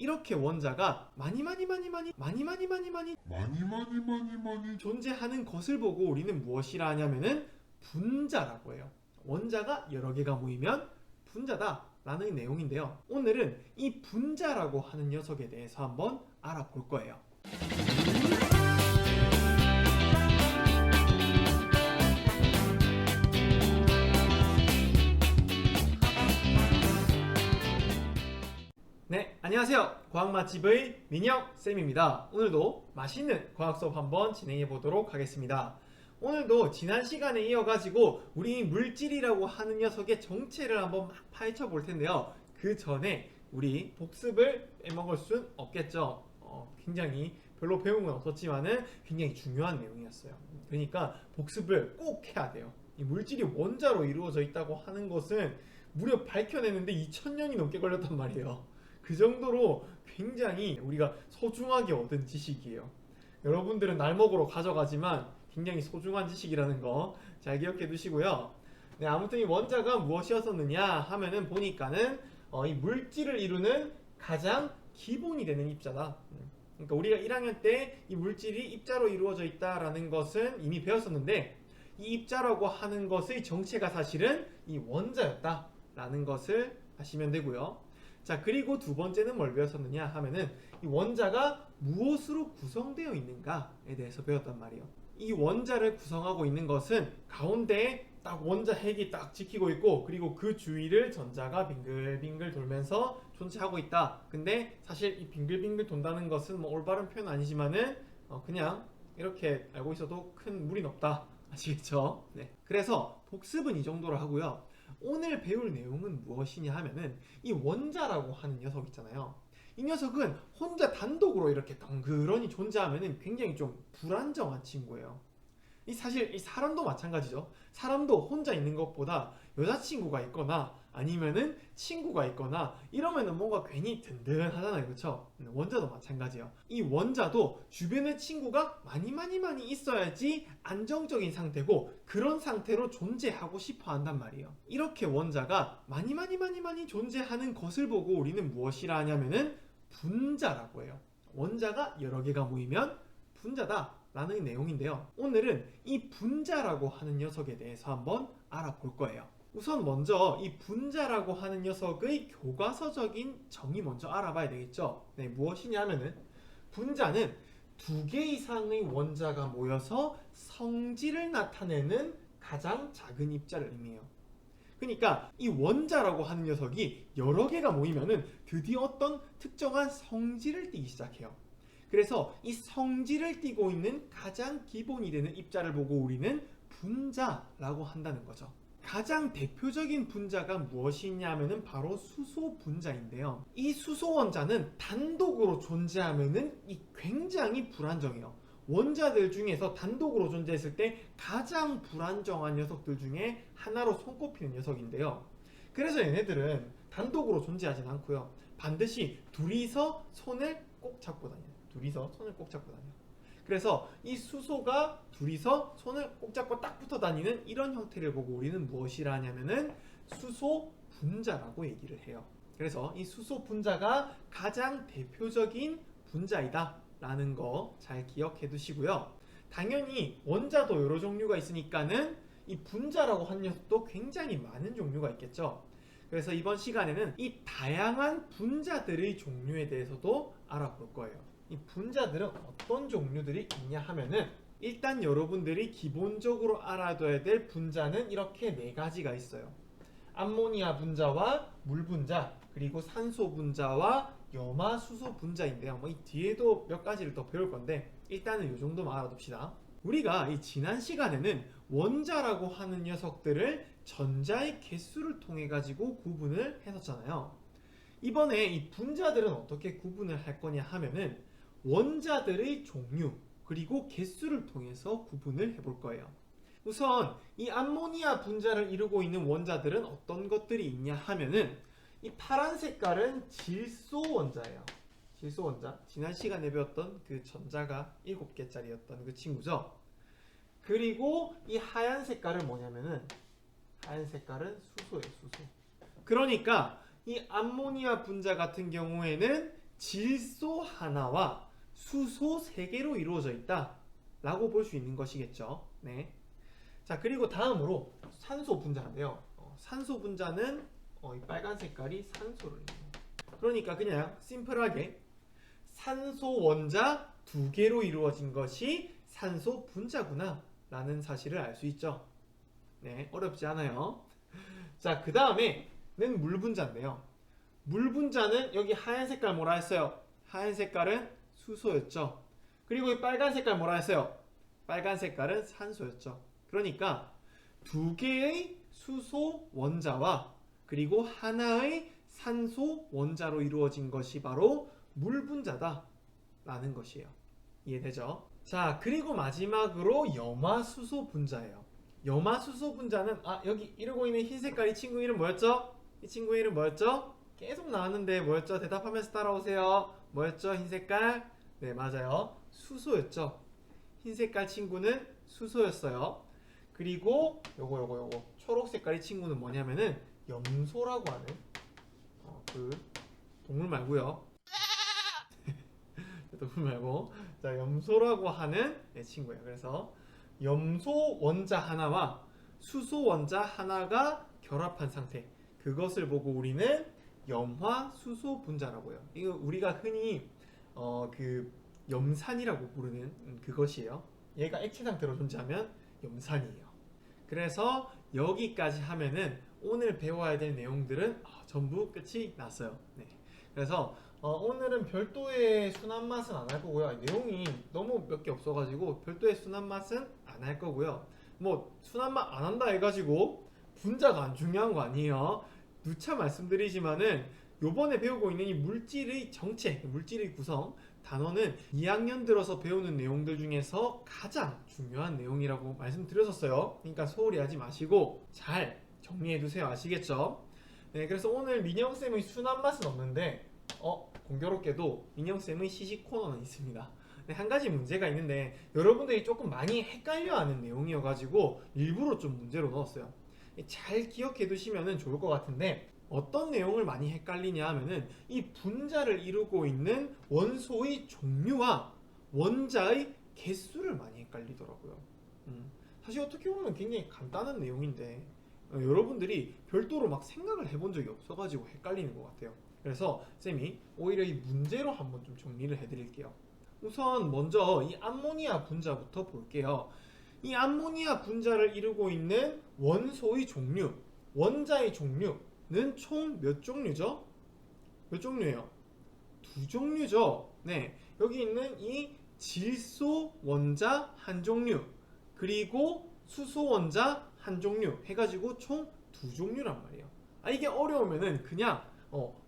이렇게 원자가 많이 존재하는 것을 보고 우리는 무엇이라 하냐면은 분자라고 해요. 원자가 여러 개가 모이면 분자다 라는 내용인데요. 오늘은 이 분자라고 하는 녀석에 대해서 한번 알아볼 거예요. 네, 안녕하세요. 과학 맛집의 민혁쌤입니다. 오늘도 맛있는 과학 수업 한번 진행해 보도록 하겠습니다. 오늘도 지난 시간에 이어가지고 우리 물질이라고 하는 녀석의 정체를 한번 막 파헤쳐 볼 텐데요. 그 전에 우리 복습을 빼먹을 순 없겠죠. 굉장히 별로 배운 건 없었지만은 굉장히 중요한 내용이었어요. 그러니까 복습을 꼭 해야 돼요. 이 물질이 원자로 이루어져 있다고 하는 것은 무려 밝혀내는데 2000년이 넘게 걸렸단 말이에요. 그 정도로 굉장히 우리가 소중하게 얻은 지식이에요. 여러분들은 날 먹으러 가져가지만 굉장히 소중한 지식이라는 거 잘 기억해 두시고요. 네, 아무튼 이 원자가 무엇이었었느냐 하면은 보니까는 이 물질을 이루는 가장 기본이 되는 입자다. 그러니까 우리가 1학년 때 이 물질이 입자로 이루어져 있다라는 것은 이미 배웠었는데 이 입자라고 하는 것의 정체가 사실은 이 원자였다라는 것을 아시면 되고요. 자, 그리고 두 번째는 뭘 배웠었느냐 하면은 이 원자가 무엇으로 구성되어 있는가에 대해서 배웠단 말이에요. 이 원자를 구성하고 있는 것은 가운데에 딱 원자 핵이 딱 지키고 있고, 그리고 그 주위를 전자가 빙글빙글 돌면서 존재하고 있다. 근데 사실 이 빙글빙글 돈다는 것은 뭐 올바른 표현 아니지만은 그냥 이렇게 알고 있어도 큰 무리는 없다. 아시겠죠? 네. 그래서 복습은 이 정도로 하고요. 오늘 배울 내용은 무엇이냐 하면은 이 원자라고 하는 녀석 있잖아요. 이 녀석은 혼자 단독으로 이렇게 덩그러니 존재하면은 굉장히 좀 불안정한 친구예요. 사실 이 사람도 마찬가지죠. 사람도 혼자 있는 것보다 여자친구가 있거나 아니면은 친구가 있거나 이러면은 뭔가 괜히 든든하잖아요. 그렇죠? 원자도 마찬가지예요. 이 원자도 주변에 친구가 많이 있어야지 안정적인 상태고 그런 상태로 존재하고 싶어 한단 말이에요. 이렇게 원자가 많이 존재하는 것을 보고 우리는 무엇이라 하냐면은 분자라고 해요. 원자가 여러 개가 모이면 분자다 라는 내용인데요. 오늘은 이 분자라고 하는 녀석에 대해서 한번 알아볼 거예요. 우선 먼저 이 분자라고 하는 녀석의 교과서적인 정의 먼저 알아봐야 되겠죠. 네, 무엇이냐면은 분자는 두 개 이상의 원자가 모여서 성질을 나타내는 가장 작은 입자를 의미해요. 그러니까 이 원자라고 하는 녀석이 여러 개가 모이면은 드디어 어떤 특정한 성질을 띠기 시작해요. 그래서 이 성질을 띠고 있는 가장 기본이 되는 입자를 보고 우리는 분자라고 한다는 거죠. 가장 대표적인 분자가 무엇이냐면은 바로 수소 분자인데요. 이 수소 원자는 단독으로 존재하면은 굉장히 불안정해요. 원자들 중에서 단독으로 존재했을 때 가장 불안정한 녀석들 중에 하나로 손꼽히는 녀석인데요. 그래서 얘네들은 단독으로 존재하진 않고요. 반드시 둘이서 손을 꼭 잡고 다녀요. 그래서 이 수소가 둘이서 손을 꼭 잡고 딱 붙어 다니는 이런 형태를 보고 우리는 무엇이라 하냐면은 수소 분자라고 얘기를 해요. 그래서 이 수소 분자가 가장 대표적인 분자이다 라는 거 잘 기억해 두시고요. 당연히 원자도 여러 종류가 있으니까는 이 분자라고 하는 녀석도 굉장히 많은 종류가 있겠죠. 그래서 이번 시간에는 이 다양한 분자들의 종류에 대해서도 알아볼 거예요. 이 분자들은 어떤 종류들이 있냐 하면은 일단 여러분들이 기본적으로 알아둬야 될 분자는 이렇게 네 가지가 있어요. 암모니아 분자와 물 분자, 그리고 산소 분자와 염화수소 분자인데요. 이 뒤에도 몇 가지를 더 배울 건데 일단은 이 정도만 알아둡시다. 우리가 이 지난 시간에는 원자라고 하는 녀석들을 전자의 개수를 통해 가지고 구분을 했었잖아요. 이번에 이 분자들은 어떻게 구분을 할 거냐 하면은 원자들의 종류 그리고 개수를 통해서 구분을 해볼 거예요. 우선 이 암모니아 분자를 이루고 있는 원자들은 어떤 것들이 있냐 하면은 이 파란 색깔은 질소 원자예요. 질소 원자. 지난 시간에 배웠던 그 전자가 7개짜리였던 그 친구죠. 그리고 이 하얀 색깔은 뭐냐면은 하얀 색깔은 수소예요. 수소. 그러니까 이 암모니아 분자 같은 경우에는 질소 하나와 수소 3개로 이루어져 있다 라고 볼 수 있는 것이겠죠. 네. 자, 그리고 다음으로 산소 분자인데요. 산소 분자는 이 빨간 색깔이 산소를 의미해요. 그러니까 그냥 심플하게 산소 원자 2개로 이루어진 것이 산소 분자구나 라는 사실을 알 수 있죠. 네, 어렵지 않아요. 자, 그 다음에는 물 분자인데요. 물 분자는 여기 하얀 색깔 뭐라 했어요? 하얀 색깔은 수소였죠. 그리고 이 빨간 색깔 뭐라 했어요? 빨간 색깔은 산소였죠. 그러니까 2개의 수소 원자와 그리고 하나의 산소 원자로 이루어진 것이 바로 물 분자다 라는 것이에요. 이해되죠? 자, 그리고 마지막으로 염화수소 분자예요. 염화수소 분자는 여기 이러고 있는 흰 색깔 이 친구 이름 뭐였죠? 이 친구 이름 뭐였죠? 계속 나왔는데 뭐였죠? 대답하면서 따라오세요. 뭐였죠? 흰 색깔? 네, 맞아요. 수소였죠. 흰 색깔 친구는 수소였어요. 그리고 요거 초록 색깔 이 친구는 뭐냐면은 염소라고 하는 그 동물 말고요. 동물 말고 자, 염소라고 하는 친구예요. 그래서 염소 원자 하나와 수소 원자 하나가 결합한 상태, 그것을 보고 우리는 염화수소 분자라고 해요. 이거 우리가 흔히 그 염산이라고 부르는 그것이에요. 얘가 액체 상태로 존재하면 염산이에요. 그래서 여기까지 하면은 오늘 배워야 될 내용들은 전부 끝이 났어요. 네. 그래서 오늘은 별도의 순한 맛은 안 할 거고요. 내용이 너무 몇 개 없어가지고 별도의 순한 맛은 안 할 거고요. 뭐 순한 맛 안 한다 해가지고 분자가 안 중요한 거 아니에요. 누차 말씀드리지만은 요번에 배우고 있는 이 물질의 정체, 물질의 구성 단어는 2학년 들어서 배우는 내용들 중에서 가장 중요한 내용이라고 말씀드렸었어요. 그러니까 소홀히 하지 마시고 잘 정리해 두세요. 아시겠죠? 네, 그래서 오늘 민영쌤의 순한 맛은 없는데 공교롭게도 민영쌤의 시식 코너는 있습니다. 네, 한 가지 문제가 있는데 여러분들이 조금 많이 헷갈려하는 내용이어가지고 일부러 좀 문제로 넣었어요. 잘 기억해 두시면 좋을 것 같은데 어떤 내용을 많이 헷갈리냐 하면은 이 분자를 이루고 있는 원소의 종류와 원자의 개수를 많이 헷갈리더라고요. 사실 어떻게 보면 굉장히 간단한 내용인데 여러분들이 별도로 막 생각을 해본 적이 없어가지고 헷갈리는 것 같아요. 그래서 쌤이 오히려 이 문제로 한번 좀 정리를 해드릴게요. 우선 먼저 이 암모니아 분자부터 볼게요. 이 암모니아 분자를 이루고 있는 원소의 종류, 원자의 종류는 총 몇 종류죠? 몇 종류예요? 2종류죠. 네, 여기 있는 이 질소 원자 한 종류 그리고 수소 원자 한 종류 해가지고 총 2종류란 말이에요. 이게 어려우면은 그냥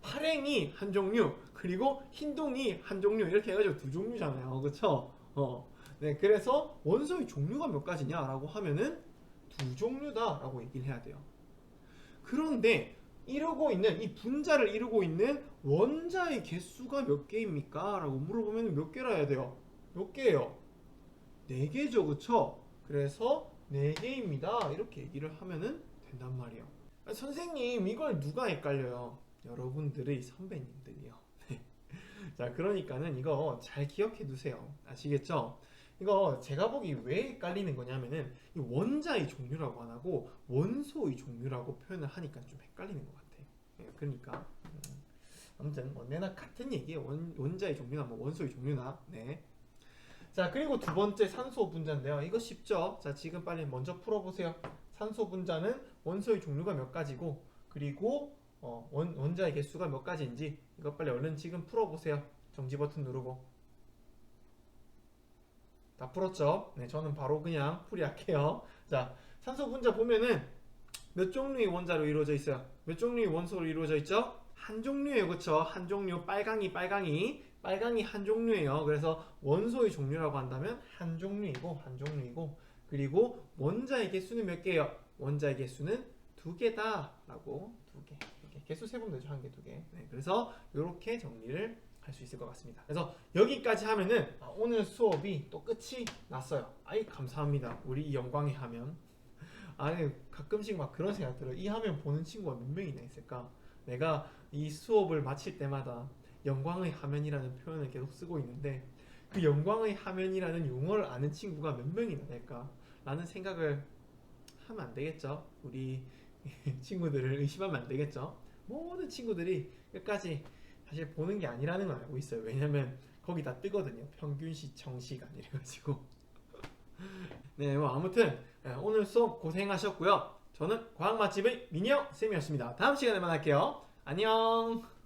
파랭이 한 종류 그리고 흰동이 한 종류 이렇게 해가지고 2종류잖아요. 그쵸? 네, 그래서 원소의 종류가 몇 가지냐 라고 하면은 2종류다 라고 얘기를 해야 돼요. 그런데 이루고 있는 이 분자를 이루고 있는 원자의 개수가 몇 개입니까? 라고 물어보면 몇 개라 해야 돼요? 몇 개예요? 4개죠. 그쵸? 그래서 4개입니다 이렇게 얘기를 하면은 된단 말이에요. 선생님 이걸 누가 헷갈려요? 여러분들의 선배님들이요. 자, 그러니까는 이거 잘 기억해 두세요. 아시겠죠? 이거 제가 보기 왜 헷갈리는 거냐면은 이 원자의 종류라고 안 하고 원소의 종류라고 표현을 하니까 좀 헷갈리는 것 같아. 그러니까 아무튼 언제나 같은 얘기예요. 원자의 종류나 뭐 원소의 종류나. 네. 자, 그리고 두 번째 산소 분자인데요. 이거 쉽죠? 자, 지금 빨리 먼저 풀어보세요. 산소 분자는 원소의 종류가 몇 가지고 그리고 원자의 개수가 몇 가지인지 이거 빨리 얼른 지금 풀어보세요. 정지 버튼 누르고. 다 풀었죠? 네, 저는 바로 그냥 풀이할게요. 자, 산소 분자 보면은 몇 종류의 원자로 이루어져 있어요? 몇 종류의 원소로 이루어져 있죠? 한 종류예요. 그쵸? 한 종류. 빨강이 한 종류예요. 그래서 원소의 종류라고 한다면 한 종류이고 그리고 원자의 개수는 몇 개예요? 원자의 개수는 2개다 라고 2개. 개수 세보면 되죠. 1개, 2개. 네, 그래서 이렇게 정리를 할 수 있을 것 같습니다. 그래서 여기까지 하면은 오늘 수업이 또 끝이 났어요. 감사합니다. 우리 이 영광의 화면. 가끔씩 막 그런 생각 들어요. 이 화면 보는 친구가 몇 명이나 있을까? 내가 이 수업을 마칠 때마다 영광의 화면이라는 표현을 계속 쓰고 있는데 그 영광의 화면이라는 용어를 아는 친구가 몇 명이나 될까? 라는 생각을 하면 안 되겠죠. 우리 친구들을 의심하면 안 되겠죠. 모든 친구들이 끝까지 사실 보는 게 아니라는 걸 알고 있어요. 왜냐면 거기 다 뜨거든요. 평균 시청 시간 이래가지고. 네, 뭐 아무튼 오늘 수업 고생하셨고요. 저는 과학 맛집의 민혁 쌤이었습니다. 다음 시간에 만날게요. 안녕.